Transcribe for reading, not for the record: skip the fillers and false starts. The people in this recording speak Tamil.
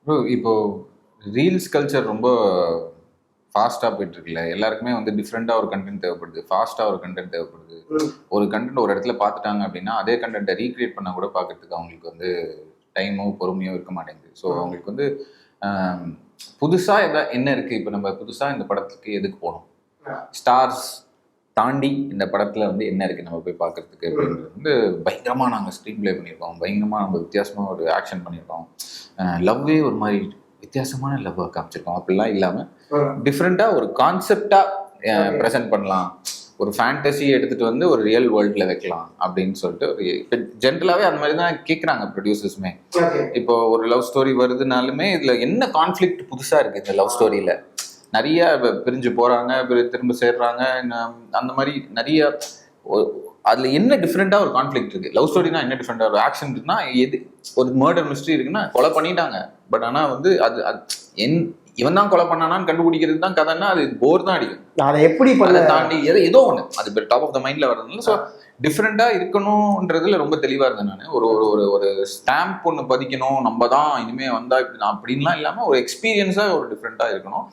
ப்ரோ இப்போ ரீல்ஸ் கல்ச்சர் ரொம்ப ஃபாஸ்ட்டாக போயிட்டு இருக்குல்ல. எல்லாருக்குமே வந்து டிஃப்ரெண்ட்டாக ஒரு கண்டென்ட் தேவைப்படுது, ஃபாஸ்ட்டாக ஒரு கண்டென்ட் தேவைப்படுது. ஒரு கண்டென்ட் ஒரு இடத்துல பார்த்துட்டாங்க அப்படின்னா அதே கண்டென்ட்டை ரீக்ரியேட் பண்ண கூட பார்க்கறதுக்கு அவங்களுக்கு வந்து டைமோ பொறுமையோ இருக்க மாட்டேங்குது. ஸோ அவங்களுக்கு வந்து புதுசாக என்ன இருக்குது, இப்போ நம்ம புதுசாக இந்த படத்துக்கு எதுக்கு போகணும், ஸ்டார்ஸ் தாண்டி இந்த படத்தில் வந்து என்ன இருக்குது நம்ம போய் பார்க்கறதுக்கு அப்படின்றது வந்து பயங்கரமாக நாங்கள் ஸ்க்ரீன் ப்ளே பண்ணியிருக்கோம், பயங்கரமாக நம்ம வித்தியாசமாக ஒரு ஆக்ஷன் பண்ணியிருக்கோம், லவ்வே ஒரு மாதிரி வித்தியாசமான லவ்வாக காமிச்சிருக்கோம். அப்படிலாம் இல்லாமல் டிஃப்ரெண்ட்டாக ஒரு கான்செப்டாக ப்ரெசென்ட் பண்ணலாம், ஒரு ஃபேண்டசி எடுத்துகிட்டு வந்து ஒரு ரியல் வேர்ல்டில் வைக்கலாம் அப்படின்னு சொல்லிட்டு ஒரு இப்போ ஜென்ரலாகவே அந்த மாதிரி தான் கேட்குறாங்க ப்ரொடியூசர்ஸுமே. இப்போ ஒரு லவ் ஸ்டோரி வருதுனாலுமே இதில் என்ன கான்ஃப்ளிக்ட் புதுசாக இருக்குது இந்த லவ் ஸ்டோரியில், நிறைய பிரிஞ்சு போகிறாங்க, திரும்ப சேர்றாங்க, அந்த மாதிரி நிறைய அதில் என்ன டிஃப்ரெண்ட்டாக ஒரு கான்ஃப்ளிக்ட் இருக்குது. லவ் ஸ்டோரினா என்ன டிஃப்ரெண்ட்டாக ஒரு ஆக்ஷன் இருக்குன்னா, எது ஒரு மர்டர் மிஸ்ட்ரி இருக்குன்னா கொலை பண்ணிட்டாங்க, பட் ஆனால் வந்து அது இவன் தான் கொலை பண்ணானான்னு கண்டுபிடிக்கிறது தான் கதைன்னா அது போர் தான் அடிக்கும். அதை எப்படி பண்ண தாண்டி ஏதோ ஒன்று அது டாப் ஆஃப் த மைண்டில் வரதுனால ஸோ டிஃப்ரெண்ட்டாக இருக்கணுன்றதுல ரொம்ப தெளிவாக இருந்தேன் நான். ஒரு ஒரு ஒரு ஸ்டாம்ப் ஒன்று பதிக்கணும், நம்ம தான் இனிமேல் வந்தால் இப்படி நான் அப்படின்லாம் இல்லாமல் ஒரு எக்ஸ்பீரியன்ஸாக ஒரு டிஃப்ரெண்ட்டாக இருக்கணும்.